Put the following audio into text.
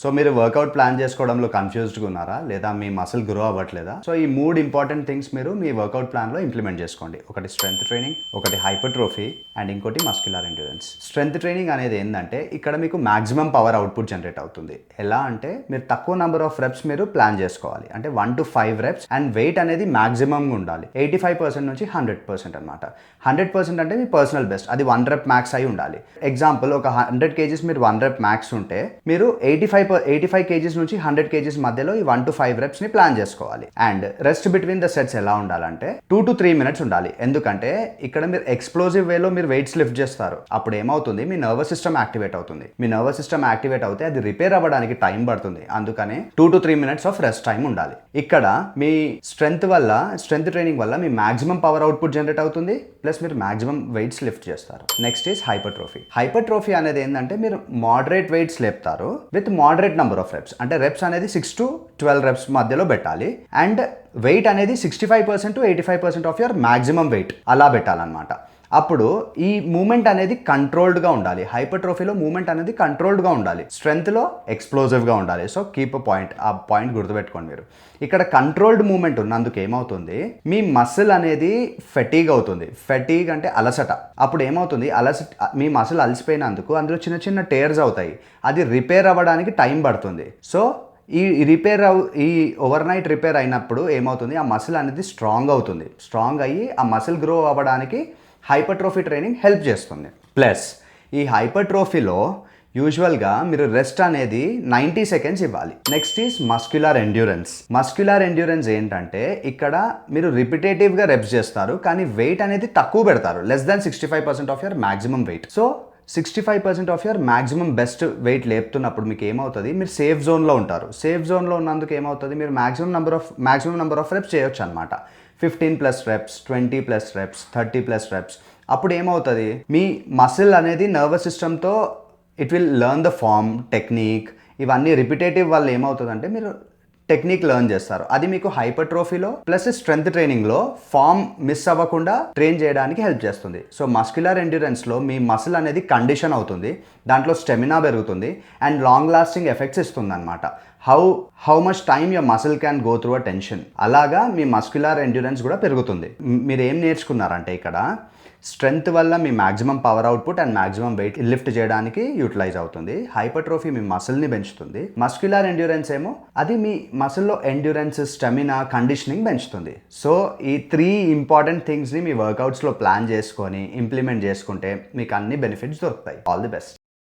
So మీరు work out plan చేసుకోవడంలో కన్ఫ్యూజ్డ్గా ఉన్నారా లేదా మీ మసిల్ గ్రో అవ్వట్లేదా? సో ఈ 3 ఇంపార్టెంట్ థింగ్స్ మీరు మీ వర్కౌట్ ప్లాన్లో ఇంప్లిమెంట్ చేసుకోండి. ఒకటి స్ట్రెంత్ ట్రైనింగ్, ఒకటి హైపర్ట్రోఫీ అండ్ ఇంకోటి మస్క్యులర్ ఎండ్యూరెన్స్. స్ట్రెంత్ ట్రైనింగ్ అనేది ఏంటంటే ఇక్కడ మీకు మాక్సిమం పవర్ అవుట్పుట్ జనరేట్ అవుతుంది. ఎలా అంటే మీరు తక్కువ నెంబర్ ఆఫ్ రెప్స్ మీరు ప్లాన్ చేసుకోవాలి. అంటే 1 to 5 రెప్స్ అండ్ వెయిట్ అనేది మాక్సిమం ఉండాలి. 85% నుంచి 100% అనమాట. 100% అంటే మీ పర్సనల్ బెస్ట్, అది 1 రెప్ మ్యాక్స్ అయి ఉండాలి. ఎగ్జాంపుల్ ఒక 100 kgs మీరు 1 రెప్ మ్యాక్స్ ఉంటే మీరు 85 kgs నుంచి 100 kgs మధ్యలో ఈ 1 to 5 reps ని ప్లాన్ చేసుకోవాలి. And rest between the sets ఎలా ఉండాలంటే 2 to 3 minutes ఉండాలి. ఎందుకంటే ఇక్కడ మీరు ఎక్స్ప్లోజివ్ వేలో మీరు వెయిట్స్ లిఫ్ట్ చేస్తారు. అప్పుడు ఏమవుతుంది, మీ నర్వస్ సిస్టమ్ యాక్టివేట్ అవుతుంది. మీ నర్వస్ సిస్టమ్ యాక్టివేట్ అవుతే అది రిపేర్ అవ్వడానికి టైం పడుతుంది. అందుకనే 2 to 3 minutes of rest time ఉండాలి. ఇక్కడ మీ స్ట్రెంత్ ట్రైనింగ్ వల్ల మీ మాక్సిమం పవర్ అవుట్పుట్ జనరేట్ అవుతుంది, ప్లస్ మీరు మాక్సిమం వెయిట్స్ లిఫ్ట్ చేస్తారు. నెక్స్ట్ ఈస్ హైపర్ట్రోఫీ అనేది ఏంటంటే మీరు మోడరేట్ వెయిట్స్ లేపుతారు with moderate number of reps. అంటే రెప్స్ అనేది 6 to 12 రెప్స్ మధ్యలో పెట్టాలి. అండ్ వెయిట్ అనేది 65% to 85% of your maximum weight అలా పెట్టాలన్నమాట. అప్పుడు ఈ మూమెంట్ అనేది కంట్రోల్డ్గా ఉండాలి. హైపర్ట్రోఫీలో మూమెంట్ అనేది కంట్రోల్డ్గా ఉండాలి, స్ట్రెంత్లో ఎక్స్ప్లోజివ్గా ఉండాలి. సో కీప్ ఆ పాయింట్ గుర్తుపెట్టుకోండి మీరు. ఇక్కడ కంట్రోల్డ్ మూమెంట్ ఉన్నందుకు ఏమవుతుంది, మీ మసిల్ అనేది ఫెటీగ్ అవుతుంది. ఫెటీగ్ అంటే అలసట. అప్పుడు ఏమవుతుంది, మీ మసిల్ అలసిపోయినందుకు అందులో చిన్న చిన్న టేర్స్ అవుతాయి. అది రిపేర్ అవ్వడానికి టైం పడుతుంది. సో ఈ ఓవర్ నైట్ రిపేర్ అయినప్పుడు ఏమవుతుంది, ఆ మసిల్ అనేది స్ట్రాంగ్ అవుతుంది. స్ట్రాంగ్ అయ్యి ఆ మసిల్ గ్రో అవ్వడానికి హైపర్ట్రోఫీ ట్రైనింగ్ హెల్ప్ చేస్తుంది. ప్లస్ ఈ హైపర్ట్రోఫీలో యూజువల్గా మీరు రెస్ట్ అనేది 90 seconds ఇవ్వాలి. నెక్స్ట్ ఈస్ మస్క్యులర్ ఎండ్యూరెన్స్ ఏంటంటే ఇక్కడ మీరు రిపిటేటివ్గా రెప్స్ చేస్తారు, కానీ వెయిట్ అనేది తక్కువ పెడతారు. Less than 65% of your maximum weight. So 65% of your maximum best weight లేపుతున్నప్పుడు మీకు ఏమవుతుంది, మీరు సేఫ్ జోన్లో ఉంటారు. సేఫ్ జోన్లో ఉన్నందుకు ఏమవుతుంది, మీరు మాక్సిమం నెంబర్ ఆఫ్ రెప్స్ చేయొచ్చు అనమాట. 15+ reps, 20+ reps, 30+ reps. అప్పుడు ఏమవుతుంది, మీ మసిల్ అనేది నర్వస్ సిస్టమ్తో it will learn the form, technique. ఇవన్నీ రిపిటేటివ్ వల్ల ఏమవుతుందంటే మీరు టెక్నిక్ లెర్న్ చేస్తారు. అది మీకు హైపర్ట్రోఫీలో ప్లస్ స్ట్రెంత్ ట్రైనింగ్లో ఫామ్ మిస్ అవ్వకుండా ట్రైన్ చేయడానికి హెల్ప్ చేస్తుంది. సో మస్క్యులర్ ఎండ్యూరెన్స్లో మీ మసిల్ అనేది కండిషన్ అవుతుంది, దాంట్లో స్టెమినా పెరుగుతుంది అండ్ లాంగ్ లాస్టింగ్ ఎఫెక్ట్స్ ఇస్తుంది అనమాట. How much time your muscle can go through a tension. అలాగా మీ మస్క్యులర్ ఎండ్యూరెన్స్ కూడా పెరుగుతుంది. మీరు ఏం నేర్చుకున్నారంటే ఇక్కడ స్ట్రెంత్ వల్ల మీ maximum power output and maximum weight lift చేయడానికి యూటిలైజ్ అవుతుంది. హైపర్ట్రోఫీ మీ మసిల్ని పెంచుతుంది. మస్క్యులర్ ఎండ్యూరెన్స్ ఏమో అది మీ మసిల్లో ఎండ్యూరెన్స్, స్టెమినా, కండిషనింగ్ పెంచుతుంది. సో ఈ 3 ఇంపార్టెంట్ థింగ్స్ని మీ వర్కౌట్స్లో ప్లాన్ చేసుకొని ఇంప్లిమెంట్ చేసుకుంటే మీకు అన్ని బెనిఫిట్స్ దొరుకుతాయి. All the best.